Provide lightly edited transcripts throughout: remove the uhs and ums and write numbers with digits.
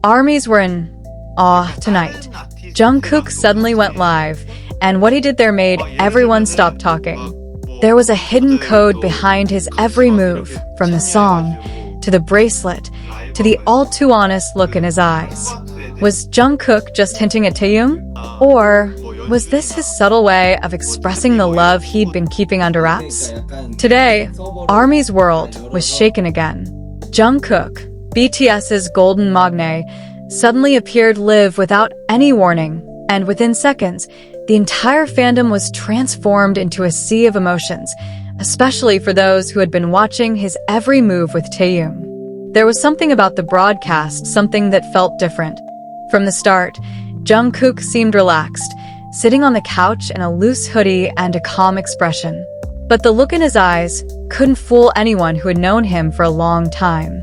Armies were in awe tonight. Jungkook suddenly went live, and what he did there made everyone stop talking. There was a hidden code behind his every move, from the song, to the bracelet, to the all-too-honest look in his eyes. Was Jungkook just hinting at Taehyung? Or was this his subtle way of expressing the love he'd been keeping under wraps? Today, ARMY's world was shaken again. Jungkook, BTS's golden magne, suddenly appeared live without any warning, and within seconds, the entire fandom was transformed into a sea of emotions, especially for those who had been watching his every move with Taehyung. There was something about the broadcast, something that felt different. From the start, Jungkook seemed relaxed, sitting on the couch in a loose hoodie and a calm expression. But the look in his eyes couldn't fool anyone who had known him for a long time.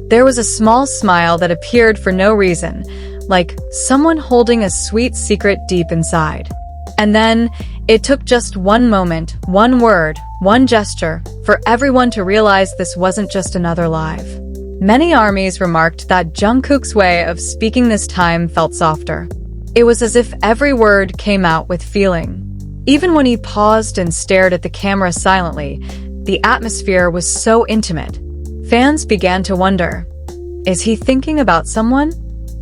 There was a small smile that appeared for no reason, like someone holding a sweet secret deep inside. And then, it took just one moment, one word, one gesture, for everyone to realize this wasn't just another live. Many ARMYs remarked that Jungkook's way of speaking this time felt softer. It was as if every word came out with feeling. Even when he paused and stared at the camera silently, the atmosphere was so intimate. Fans began to wonder, is he thinking about someone?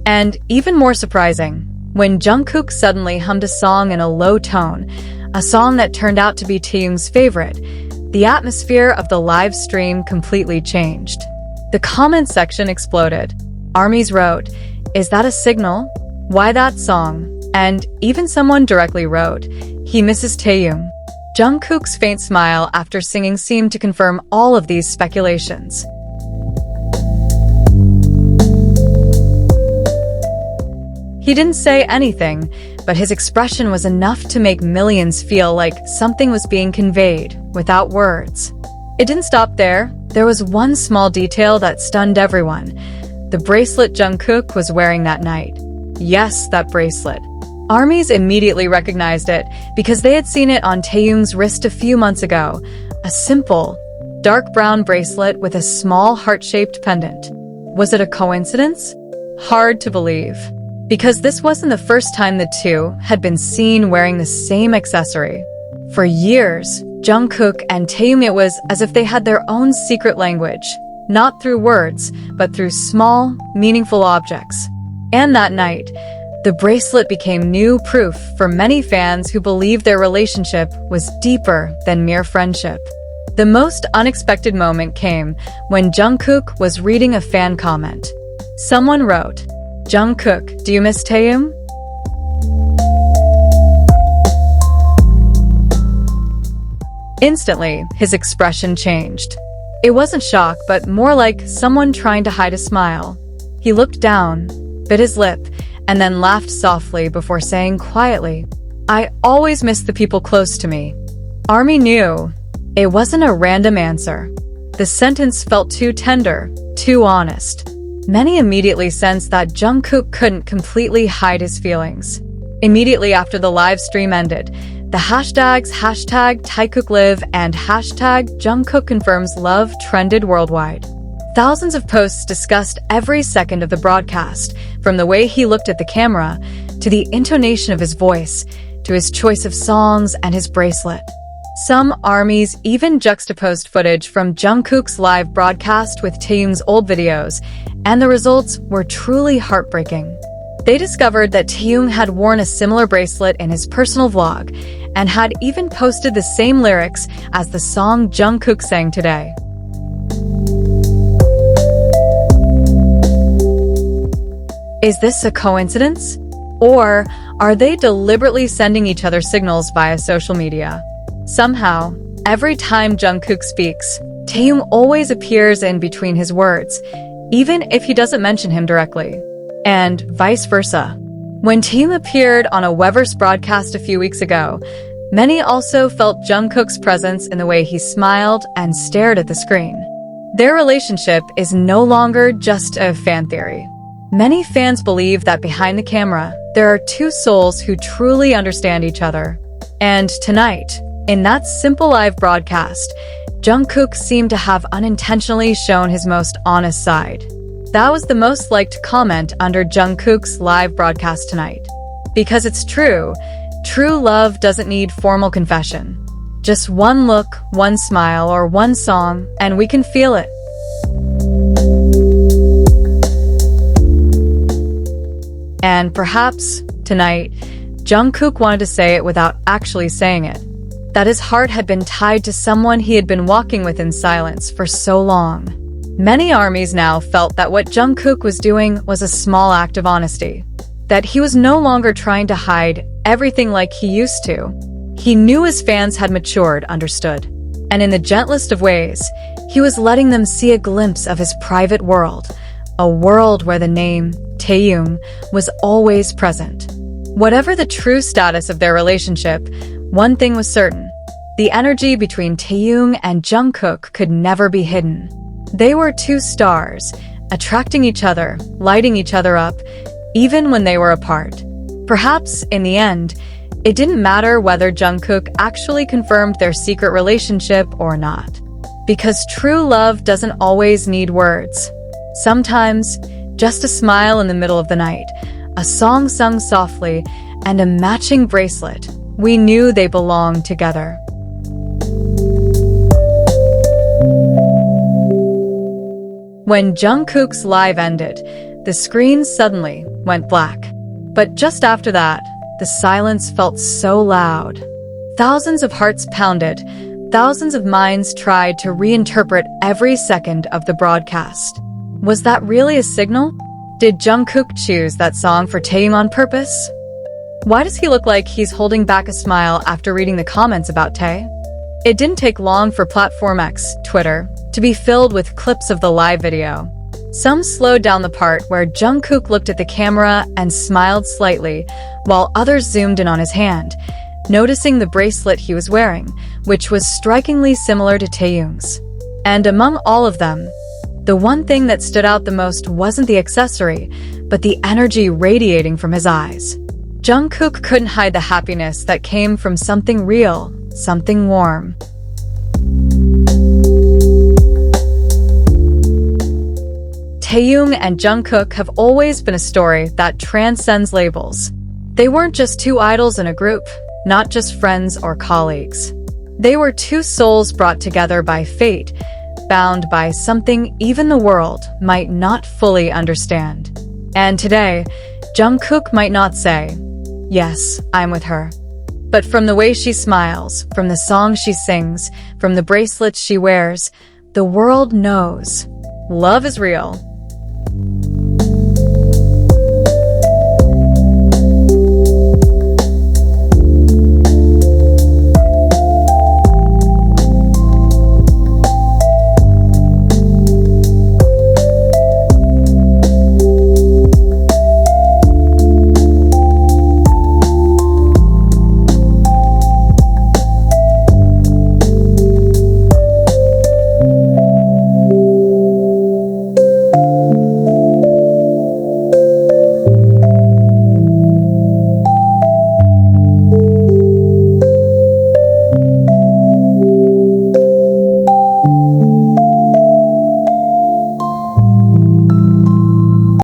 And even more surprising, when Jungkook suddenly hummed a song in a low tone, a song that turned out to be Taehyung's favorite, the atmosphere of the live stream completely changed. The comment section exploded. ARMYs wrote, "Is that a signal? Why that song?" And even someone directly wrote, "He misses Taehyung." Jungkook's faint smile after singing seemed to confirm all of these speculations. He didn't say anything, but his expression was enough to make millions feel like something was being conveyed, without words. It didn't stop there. There was one small detail that stunned everyone. The bracelet Jungkook was wearing that night. Yes, that bracelet. ARMYs immediately recognized it because they had seen it on Taehyung's wrist a few months ago. A simple, dark brown bracelet with a small heart-shaped pendant. Was it a coincidence? Hard to believe. Because this wasn't the first time the two had been seen wearing the same accessory. For years, Jungkook and Taehyung, it was as if they had their own secret language, not through words, but through small, meaningful objects. And that night, the bracelet became new proof for many fans who believed their relationship was deeper than mere friendship. The most unexpected moment came when Jungkook was reading a fan comment. Someone wrote, "Jungkook, do you miss Taehyung?" Instantly, his expression changed. It wasn't shock, but more like someone trying to hide a smile. He looked down, bit his lip, and then laughed softly before saying quietly, "I always miss the people close to me." ARMY knew it wasn't a random answer. The sentence felt too tender, too honest. Many immediately sensed that Jungkook couldn't completely hide his feelings. Immediately after the live stream ended, the hashtags #TaekookLive and #JungkookConfirmsLove trended worldwide. Thousands of posts discussed every second of the broadcast, from the way he looked at the camera, to the intonation of his voice, to his choice of songs and his bracelet. Some ARMYs even juxtaposed footage from Jungkook's live broadcast with Taehyung's old videos, and the results were truly heartbreaking. They discovered that Taehyung had worn a similar bracelet in his personal vlog, and had even posted the same lyrics as the song Jungkook sang today. Is this a coincidence? Or are they deliberately sending each other signals via social media? Somehow, every time Jungkook speaks, Taehyung always appears in between his words, even if he doesn't mention him directly. And vice versa. When Taehyung appeared on a Weverse broadcast a few weeks ago, many also felt Jungkook's presence in the way he smiled and stared at the screen. Their relationship is no longer just a fan theory. Many fans believe that behind the camera, there are two souls who truly understand each other. And tonight, in that simple live broadcast, Jungkook seemed to have unintentionally shown his most honest side. That was the most liked comment under Jungkook's live broadcast tonight. Because it's true love doesn't need formal confession. Just one look, one smile, or one song, and we can feel it. And perhaps, tonight, Jungkook wanted to say it without actually saying it. That his heart had been tied to someone he had been walking with in silence for so long. Many armies now felt that what Jungkook was doing was a small act of honesty. That he was no longer trying to hide everything like he used to. He knew his fans had matured, understood. And in the gentlest of ways, he was letting them see a glimpse of his private world. A world where the name, Taehyung, was always present. Whatever the true status of their relationship, one thing was certain. The energy between Taehyung and Jungkook could never be hidden. They were two stars, attracting each other, lighting each other up, even when they were apart. Perhaps, in the end, it didn't matter whether Jungkook actually confirmed their secret relationship or not. Because true love doesn't always need words. Sometimes, just a smile in the middle of the night, a song sung softly, and a matching bracelet. We knew they belonged together. When Jungkook's live ended, the screen suddenly went black. But just after that, the silence felt so loud. Thousands of hearts pounded, thousands of minds tried to reinterpret every second of the broadcast. Was that really a signal? Did Jungkook choose that song for Taehyung on purpose? Why does he look like he's holding back a smile after reading the comments about Tae? It didn't take long for Platform X, Twitter, to be filled with clips of the live video. Some slowed down the part where Jungkook looked at the camera and smiled slightly, while others zoomed in on his hand, noticing the bracelet he was wearing, which was strikingly similar to Taehyung's. And among all of them, the one thing that stood out the most wasn't the accessory, but the energy radiating from his eyes. Jungkook couldn't hide the happiness that came from something real, something warm. Taehyung and Jungkook have always been a story that transcends labels. They weren't just two idols in a group, not just friends or colleagues. They were two souls brought together by fate, bound by something even the world might not fully understand. And today, Jungkook might not say, "Yes, I'm with her." But from the way she smiles, from the songs she sings, from the bracelets she wears, the world knows love is real.